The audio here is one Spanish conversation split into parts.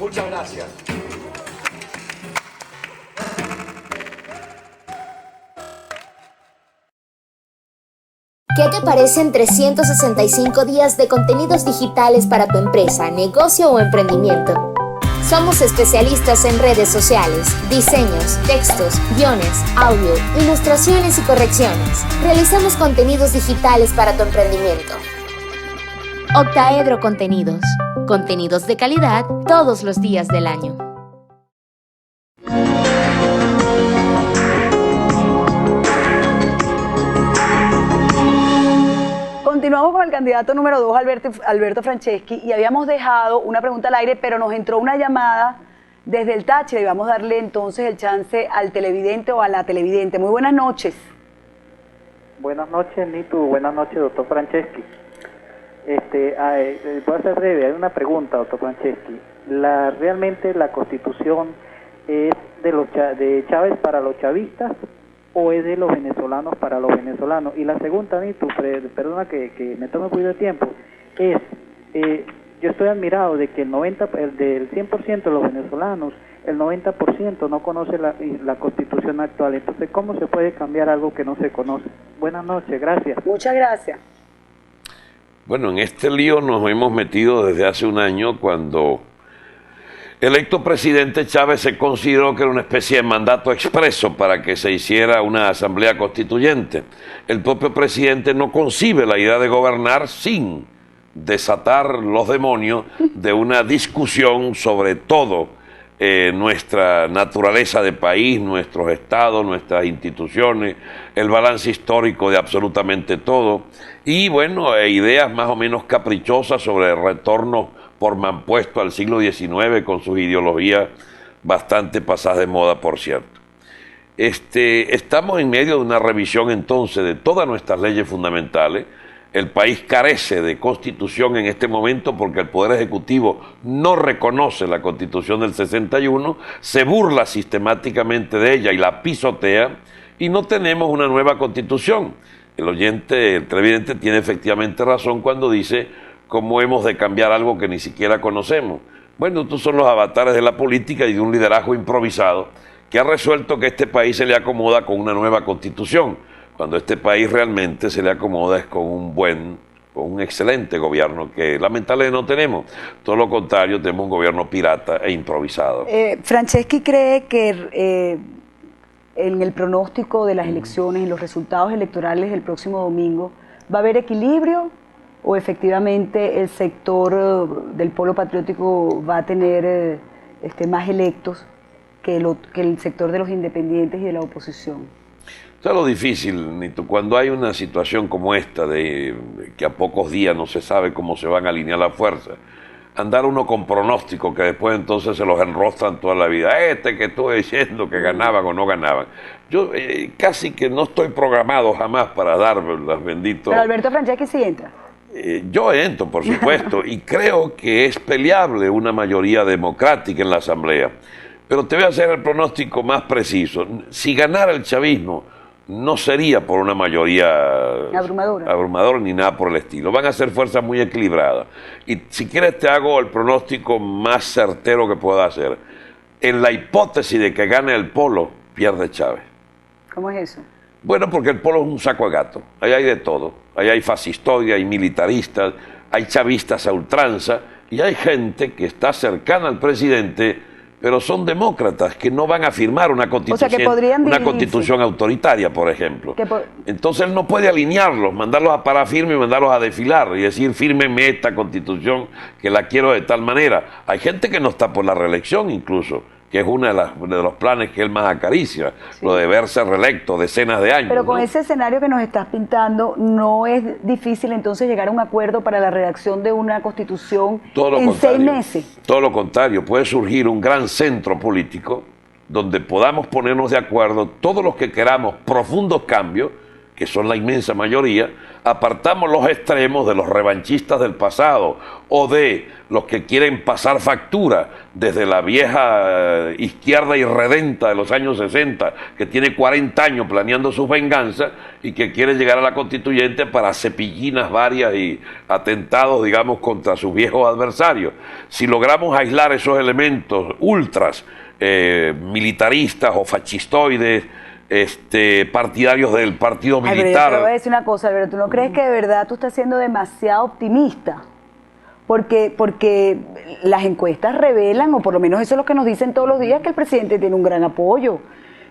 Muchas gracias. ¿Qué te parecen 365 días de contenidos digitales para tu empresa, negocio o emprendimiento? Somos especialistas en redes sociales, diseños, textos, guiones, audio, ilustraciones y correcciones. Realizamos contenidos digitales para tu emprendimiento. Octaedro Contenidos. Contenidos de calidad todos los días del año. Continuamos con el candidato número 2, Alberto Franceschi, y habíamos dejado una pregunta al aire, pero nos entró una llamada desde el Táchira y vamos a darle entonces el chance al televidente o a la televidente. Muy buenas noches. Buenas noches, Nitu. Buenas noches, doctor Franceschi. Voy a ser breve. Hay una pregunta, doctor Franceschi. ¿Realmente la Constitución es de Chávez para los chavistas o es de los venezolanos para los venezolanos? Y la segunda, Nitu, perdona que me tome un poquito de tiempo, es, yo estoy admirado de que del 100% de los venezolanos, el 90% no conoce la Constitución actual. Entonces, ¿cómo se puede cambiar algo que no se conoce? Buenas noches, gracias. Muchas gracias. Bueno, en este lío nos hemos metido desde hace un año cuando electo presidente Chávez se consideró que era una especie de mandato expreso para que se hiciera una asamblea constituyente. El propio presidente no concibe la idea de gobernar sin desatar los demonios de una discusión sobre todo nuestra naturaleza de país, nuestros estados, nuestras instituciones, el balance histórico de absolutamente todo y bueno, ideas más o menos caprichosas sobre el retorno por mampuesto al siglo XIX con sus ideologías bastante pasadas de moda, por cierto. Estamos en medio de una revisión entonces de todas nuestras leyes fundamentales. El país carece de constitución en este momento porque el Poder Ejecutivo no reconoce la Constitución del 61, se burla sistemáticamente de ella y la pisotea, y no tenemos una nueva constitución. El televidente tiene efectivamente razón cuando dice cómo hemos de cambiar algo que ni siquiera conocemos. Bueno, estos son los avatares de la política y de un liderazgo improvisado que ha resuelto que este país se le acomoda con una nueva constitución, cuando este país realmente se le acomoda es con un excelente gobierno que lamentablemente no tenemos. Todo lo contrario, tenemos un gobierno pirata e improvisado. Franceschi cree que en el pronóstico de las elecciones, en los resultados electorales del próximo domingo, ¿va a haber equilibrio o efectivamente el sector del polo patriótico va a tener más electos que el sector de los independientes y de la oposición? Eso es lo difícil, Nito, cuando hay una situación como esta, de que a pocos días no se sabe cómo se van a alinear las fuerzas, andar uno con pronósticos que después entonces se los enrostran toda la vida, que estuve diciendo que ganaban o no ganaban. Yo casi que no estoy programado jamás para dar las benditas... Pero Alberto Franceschi sí entra. Yo entro, por supuesto, y creo que es peleable una mayoría democrática en la Asamblea. Pero te voy a hacer el pronóstico más preciso. Si ganara el chavismo, no sería por una mayoría abrumadora ni nada por el estilo. Van a ser fuerzas muy equilibradas. Y si quieres te hago el pronóstico más certero que pueda hacer. En la hipótesis de que gane el polo, pierde Chávez. ¿Cómo es eso? Bueno, porque el polo es un saco de gato. Ahí hay de todo. Ahí hay fascistoides, hay militaristas, hay chavistas a ultranza y hay gente que está cercana al presidente, pero son demócratas que no van a firmar una constitución autoritaria, por ejemplo. Entonces él no puede alinearlos, mandarlos a parafirme y mandarlos a desfilar y decir, fírmeme esta constitución que la quiero de tal manera. Hay gente que no está por la reelección incluso, que es uno de los planes que él más acaricia, sí, lo de verse reelecto decenas de años. Pero con ese escenario que nos estás pintando, ¿no es difícil entonces llegar a un acuerdo para la redacción de una constitución en 6 meses? Todo lo contrario, puede surgir un gran centro político donde podamos ponernos de acuerdo todos los que queramos profundos cambios que son la inmensa mayoría, apartamos los extremos de los revanchistas del pasado o de los que quieren pasar factura desde la vieja izquierda irredenta de los años 60, que tiene 40 años planeando sus venganzas y que quiere llegar a la constituyente para cepillinas varias y atentados, digamos, contra sus viejos adversarios. Si logramos aislar esos elementos ultras, militaristas o fascistoides, partidarios del partido militar. Pero yo te voy a decir una cosa, Alberto, ¿tú no crees que de verdad tú estás siendo demasiado optimista? Porque las encuestas revelan, o por lo menos eso es lo que nos dicen todos los días, que el presidente tiene un gran apoyo,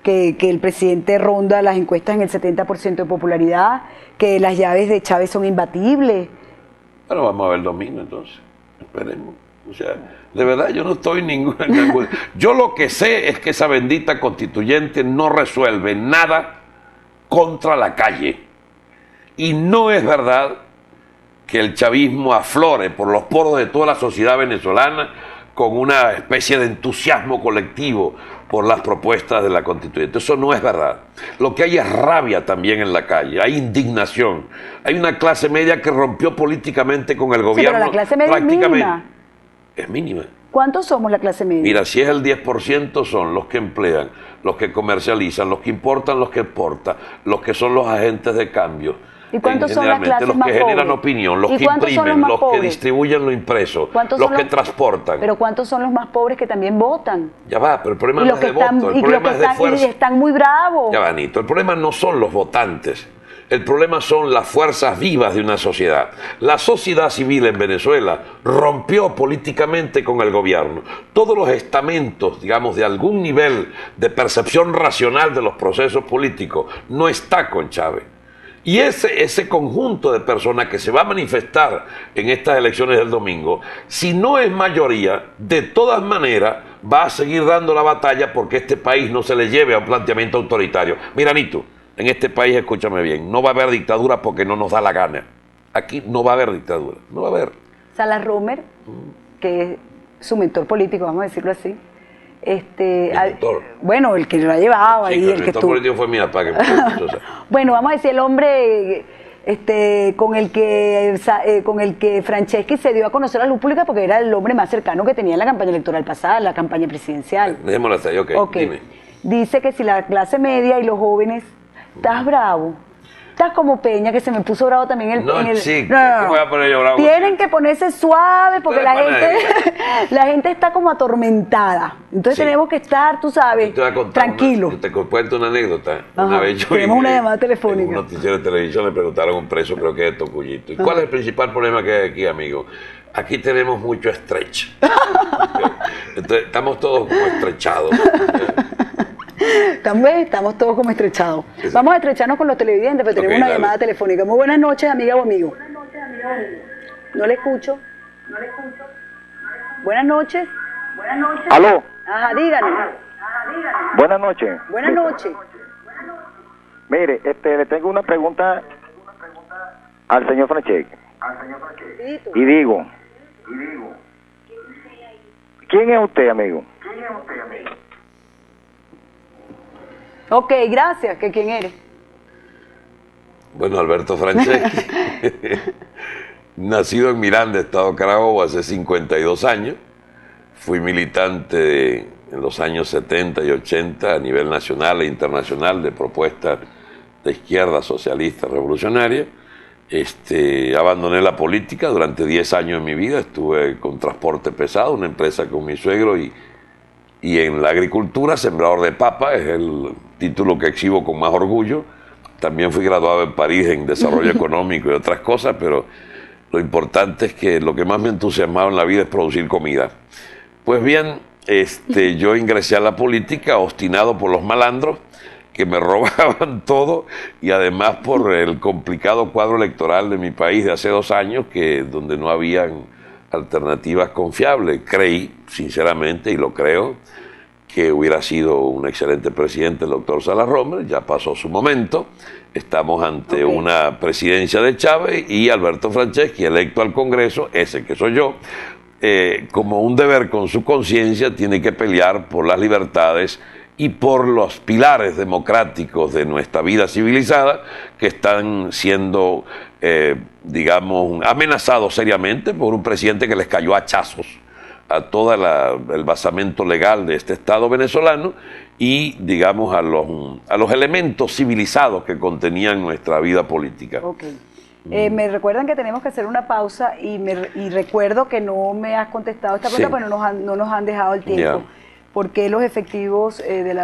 que el presidente ronda las encuestas en el 70% de popularidad, que las llaves de Chávez son imbatibles. Bueno, vamos a ver el domingo entonces, esperemos. O sea, de verdad yo no estoy ninguna. Yo lo que sé es que esa bendita constituyente no resuelve nada contra la calle. Y no es verdad que el chavismo aflore por los poros de toda la sociedad venezolana con una especie de entusiasmo colectivo por las propuestas de la constituyente. Eso no es verdad. Lo que hay es rabia también en la calle, hay indignación. Hay una clase media que rompió políticamente con el gobierno. Pero la clase media prácticamente es mínima. ¿Cuántos somos la clase media? Mira, si es el 10% son los que emplean, los que comercializan, los que importan, los que exportan, los que son los agentes de cambio. ¿Y cuántos son las clases los más que generan pobres? opinión, los ¿Y que cuántos son imprimen, los más los que pobres? distribuyen lo impreso, ¿Cuántos los son que transportan. Pero ¿cuántos son los más pobres que también votan? Ya va, pero el problema Y no los es que de están, voto, y el los problema que es de están, y fuerza. están muy bravos. Ya va, Anito, el problema no son los votantes. El problema son las fuerzas vivas de una sociedad. La sociedad civil en Venezuela rompió políticamente con el gobierno. Todos los estamentos, digamos, de algún nivel de percepción racional de los procesos políticos no está con Chávez. Y ese conjunto de personas que se va a manifestar en estas elecciones del domingo, si no es mayoría, de todas maneras va a seguir dando la batalla porque este país no se le lleve a un planteamiento autoritario. Mira, Anito, en este país, escúchame bien, no va a haber dictadura porque no nos da la gana. Aquí no va a haber dictadura, no va a haber. Salas Romer, que es su mentor político, vamos a decirlo así. Bueno, el que lo ha llevado ahí, el que estuvo. Político fue mi papá. Bueno, vamos a decir el hombre con el que Franceschi se dio a conocer a la luz pública porque era el hombre más cercano que tenía en la campaña electoral pasada, la campaña presidencial. Dejémoslo hasta ahí, ok, dime. Dice que si la clase media y los jóvenes, estás bravo. Estás como Peña, que se me puso bravo también en el... Chica, ¿qué voy a poner yo bravo? Tienen que ponerse suave porque la gente está como atormentada. Entonces tenemos que estar, tú sabes, tranquilos. Te cuento una anécdota. Ajá. Una vez Tenemos una llamada telefónica. En un noticiero de televisión le preguntaron a un preso, creo que es de Tocuyito. ¿Y cuál es el principal problema que hay aquí, amigo? Aquí tenemos mucho stretch. Entonces, estamos todos como estrechados. También estamos todos como estrechados. Vamos a estrecharnos con los televidentes, pero tenemos una llamada telefónica. Muy buenas noches, amiga o amigo. No le escucho. Buenas noches. ¿Aló? Ajá, dígame. Buenas noches. Buenas noches. Mire, le tengo una pregunta al señor Franceschi. Y digo, ¿quién es usted, amigo? Ok, gracias. ¿Quién eres? Bueno, Alberto Franceschi, nacido en Miranda, Estado Carabobo, hace 52 años. Fui militante en los años 70 y 80 a nivel nacional e internacional de propuestas de izquierda socialista revolucionaria. Abandoné la política durante 10 años en mi vida. Estuve con transporte pesado, una empresa con mi suegro, y en la agricultura, sembrador de papa, es el título que exhibo con más orgullo. También fui graduado en París en desarrollo económico y otras cosas, pero lo importante es que lo que más me entusiasmaba en la vida es producir comida. Pues bien, yo ingresé a la política obstinado por los malandros que me robaban todo, y además por el complicado cuadro electoral de mi país de hace 2 años, donde no habían alternativas confiables. Creí, sinceramente, y lo creo, que hubiera sido un excelente presidente el doctor Salas Romer. Ya pasó su momento. Estamos ante una presidencia de Chávez y Alberto Franceschi, electo al Congreso, ese que soy yo, como un deber con su conciencia, tiene que pelear por las libertades y por los pilares democráticos de nuestra vida civilizada que están siendo, digamos, amenazados seriamente por un presidente que les cayó a hachazos a todo el basamento legal de este Estado venezolano y, digamos, a los elementos civilizados que contenían nuestra vida política. Okay. Me recuerdan que tenemos que hacer una pausa y recuerdo que no me has contestado esta pregunta, Sí. pero no nos han dejado el tiempo. Ya. ¿Por qué los efectivos de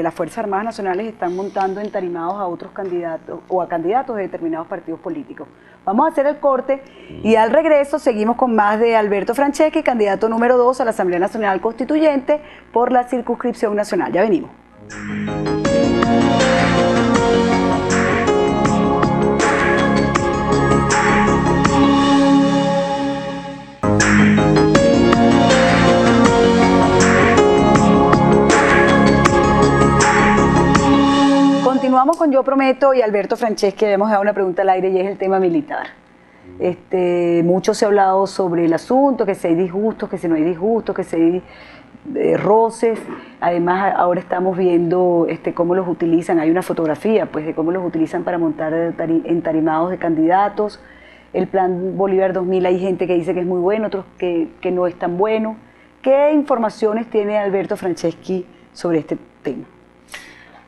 las Fuerzas Armadas Nacionales están montando entarimados a otros candidatos o a candidatos de determinados partidos políticos? Vamos a hacer el corte y al regreso seguimos con más de Alberto Franceschi, candidato número 2 a la Asamblea Nacional Constituyente por la circunscripción nacional. Ya venimos. Continuamos con Yo Prometo y Alberto Franceschi. Habíamos dado una pregunta al aire y es el tema militar. Mucho se ha hablado sobre el asunto, que si hay disgustos, que si no hay disgustos, que si hay roces. Además, ahora estamos viendo cómo los utilizan. Hay una fotografía pues, de cómo los utilizan para montar entarimados de candidatos. El Plan Bolívar 2000, hay gente que dice que es muy bueno, otros que no es tan bueno. ¿Qué informaciones tiene Alberto Franceschi sobre este tema?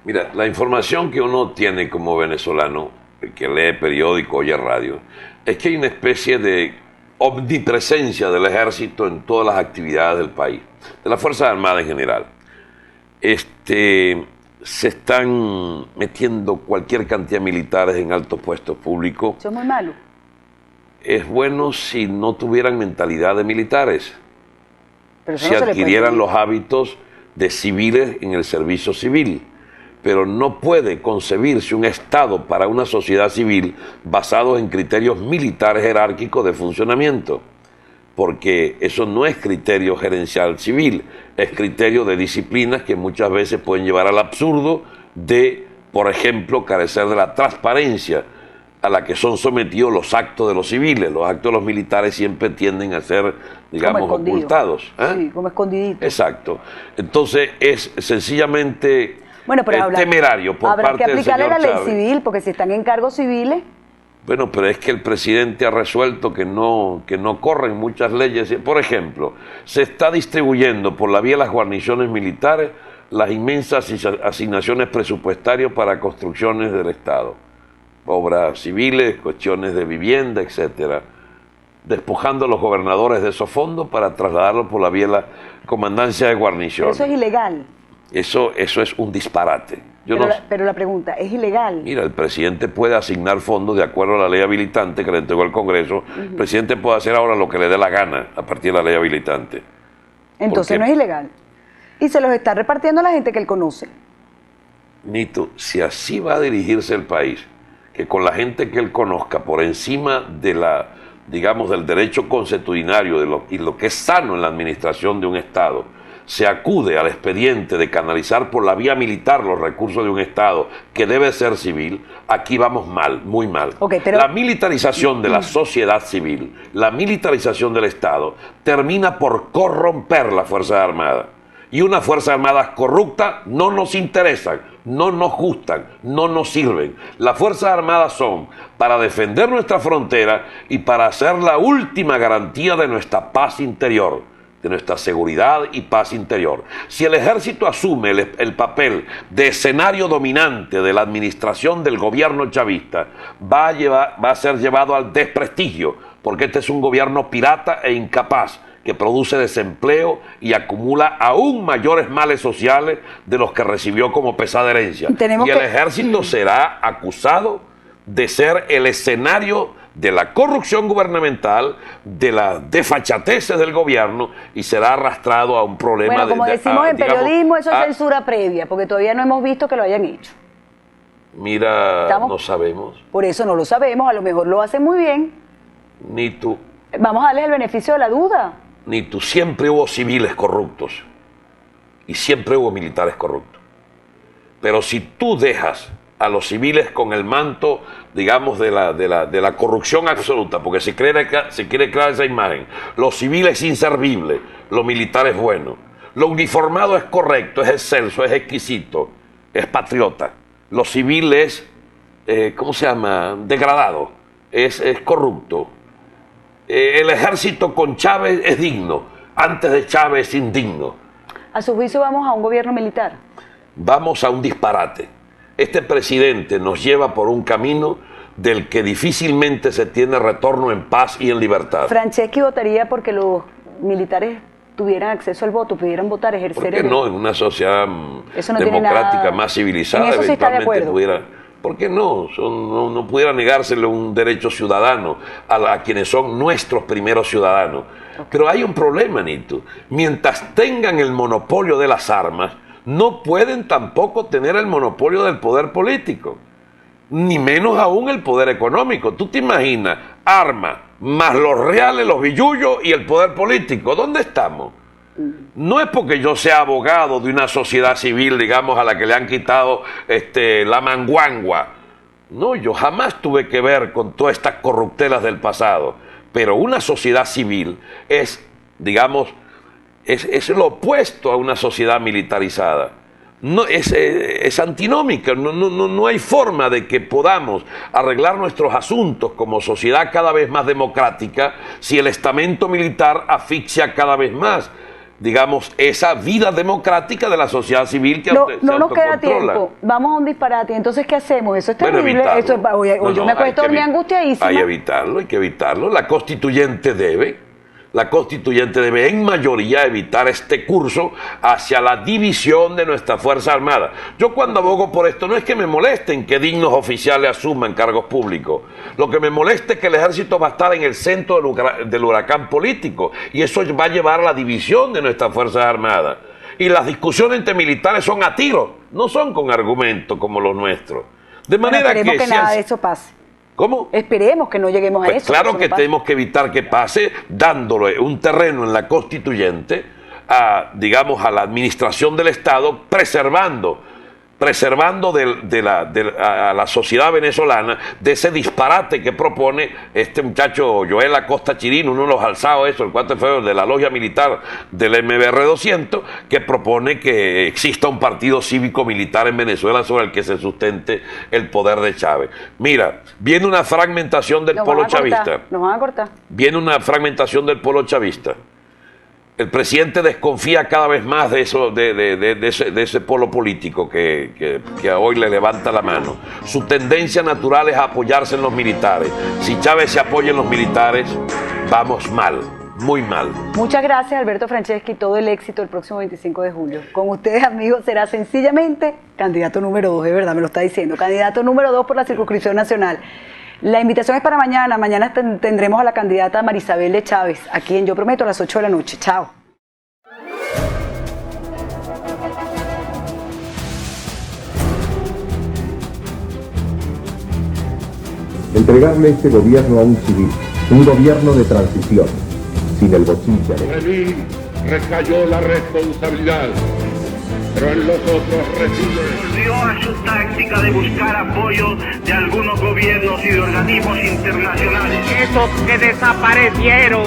Mira, la información que uno tiene como venezolano, que lee periódico, oye radio, es que hay una especie de omnipresencia del ejército en todas las actividades del país, de las Fuerzas Armadas en general. Se están metiendo cualquier cantidad de militares en altos puestos públicos. Eso es muy malo. Es bueno si no tuvieran mentalidad de militares, Pero eso si no se le puede adquirieran pedir. los hábitos de civiles en el servicio civil. Pero no puede concebirse un Estado para una sociedad civil basado en criterios militares jerárquicos de funcionamiento, porque eso no es criterio gerencial civil, es criterio de disciplinas que muchas veces pueden llevar al absurdo de, por ejemplo, carecer de la transparencia a la que son sometidos los actos de los civiles. Los actos de los militares siempre tienden a ser, digamos, ocultados. Sí, como escondidito. Exacto. Entonces es sencillamente... Bueno, pero temerario por habrá parte que del aplicarle señor la ley Chávez. civil, porque si están en cargos civiles... Bueno, pero es que el presidente ha resuelto que no corren muchas leyes. Por ejemplo, se está distribuyendo por la vía de las guarniciones militares las inmensas asignaciones presupuestarias para construcciones del Estado. Obras civiles, cuestiones de vivienda, etcétera. Despojando a los gobernadores de esos fondos para trasladarlos por la vía de la comandancia de guarniciones. Eso es ilegal. Eso es un disparate. Pero la pregunta, ¿es ilegal? Mira, el presidente puede asignar fondos de acuerdo a la ley habilitante que le entregó el Congreso. El presidente puede hacer ahora lo que le dé la gana a partir de la ley habilitante. Entonces no es ilegal. Y se los está repartiendo a la gente que él conoce. Nito, si así va a dirigirse el país, que con la gente que él conozca, por encima de digamos, del derecho consuetudinario y lo que es sano en la administración de un Estado, se acude al expediente de canalizar por la vía militar los recursos de un Estado que debe ser civil, aquí vamos mal, muy mal. Pero... La militarización de la sociedad civil, la militarización del Estado, termina por corromper las Fuerzas Armadas. Y unas Fuerzas Armadas corruptas no nos interesan, no nos gustan, no nos sirven. Las Fuerzas Armadas son para defender nuestra frontera y para hacer la última garantía de nuestra paz interior, de nuestra seguridad y paz interior. Si el ejército asume el papel de escenario dominante de la administración del gobierno chavista, va a ser llevado al desprestigio, porque este es un gobierno pirata e incapaz, que produce desempleo y acumula aún mayores males sociales de los que recibió como pesada herencia. Y el ejército será acusado de ser el escenario de la corrupción gubernamental, de las desfachateces del gobierno, y será arrastrado a un problema bueno, como decimos en periodismo, eso es censura previa, porque todavía no hemos visto que lo hayan hecho. Mira, no sabemos. Por eso no lo sabemos, a lo mejor lo hacen muy bien. Ni tú. Vamos a darles el beneficio de la duda. Ni tú. Siempre hubo civiles corruptos y siempre hubo militares corruptos. Pero si tú dejas a los civiles con el manto, digamos, de la corrupción absoluta, porque se quiere crear esa imagen, los civiles inservibles, los militares buenos, Lo uniformado es correcto, es excelso, es exquisito, es patriota. Lo civil es, ¿cómo se llama?, degradado, es corrupto. El ejército con Chávez es digno, antes de Chávez es indigno. ¿A su juicio vamos a un gobierno militar? Vamos a un disparate. Este presidente nos lleva por un camino del que difícilmente se tiene retorno en paz y en libertad. Franceschi votaría porque los militares tuvieran acceso al voto, pudieran votar, ejercer ¿Por qué no? En una sociedad democrática más civilizada, en eso sí está de acuerdo. pudiera... ¿Por qué no? No pudiera negársele un derecho ciudadano a quienes son nuestros primeros ciudadanos. Okay. Pero hay un problema, Nito. Mientras tengan el monopolio de las armas, no pueden tampoco tener el monopolio del poder político, ni menos aún el poder económico. ¿Tú te imaginas armas más los reales, los billullos y el poder político? ¿Dónde estamos? No es porque yo sea abogado de una sociedad civil, digamos, a la que le han quitado la manguangua. No, yo jamás tuve que ver con todas estas corruptelas del pasado. Pero una sociedad civil es, digamos, es lo opuesto a una sociedad militarizada. No, es antinómica, no hay forma de que podamos arreglar nuestros asuntos como sociedad cada vez más democrática si el estamento militar asfixia cada vez más, digamos, esa vida democrática de la sociedad civil que no nos queda tiempo, vamos a un disparate. Entonces, ¿qué hacemos? Eso es terrible. Bueno, yo me acuesto dormir angustiadísima. Hay que evitarlo. La constituyente debe en mayoría evitar este curso hacia la división de nuestra Fuerza Armada. Yo cuando abogo por esto no es que me molesten que dignos oficiales asuman cargos públicos. Lo que me molesta es que el ejército va a estar en el centro del huracán político y eso va a llevar a la división de nuestras Fuerzas Armadas. Y las discusiones entre militares son a tiro, no son con argumentos como los nuestros. De manera que nada de eso pase. ¿Cómo? Esperemos que no lleguemos a eso. Claro que tenemos que evitar que pase, dándole un terreno en la constituyente a la administración del Estado, preservando a la sociedad venezolana de ese disparate que propone este muchacho Joel Acosta Chirino, uno de los alzados, el 4 de febrero de la logia militar del MBR 200, que propone que exista un partido cívico-militar en Venezuela sobre el que se sustente el poder de Chávez. Mira, viene una fragmentación del polo chavista. Nos van a cortar. Viene una fragmentación del polo chavista. El presidente desconfía cada vez más de ese polo político que hoy le levanta la mano. Su tendencia natural es apoyarse en los militares. Si Chávez se apoya en los militares, vamos mal, muy mal. Muchas gracias, Alberto Franceschi, todo el éxito el próximo 25 de julio. Con ustedes, amigos, será sencillamente candidato número 2, de verdad, me lo está diciendo. Candidato número 2 por la circunscripción nacional. La invitación es para mañana. Mañana tendremos a la candidata Marisabel de Chávez, aquí en Yo Prometo, a las 8 de la noche. Chao. Entregarle este gobierno a un civil, un gobierno de transición, sin el bochinche. Sobre mí recayó la responsabilidad, pero en los otros reside. Volvió a su táctica de buscar apoyo de algunos gobiernos y de organismos internacionales. Esos que desaparecieron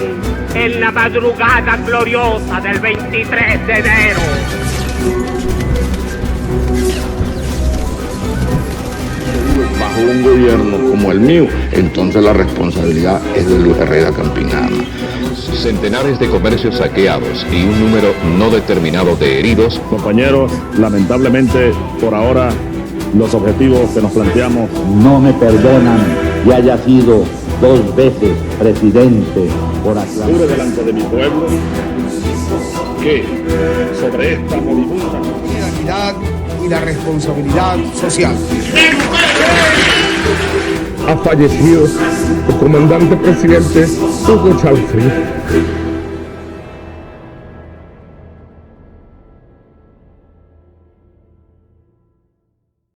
en la madrugada gloriosa del 23 de enero. Bajo un gobierno como el mío, entonces la responsabilidad es de Luis Herrera Campinana. Centenares de comercios saqueados y un número no determinado de heridos. Compañeros, lamentablemente, por ahora, los objetivos que nos planteamos no me perdonan que haya sido 2 veces presidente por aclarar. Juro delante de mi pueblo que sobre esta moribunda la y la responsabilidad social. Ha fallecido el comandante presidente Hugo Chávez Frías.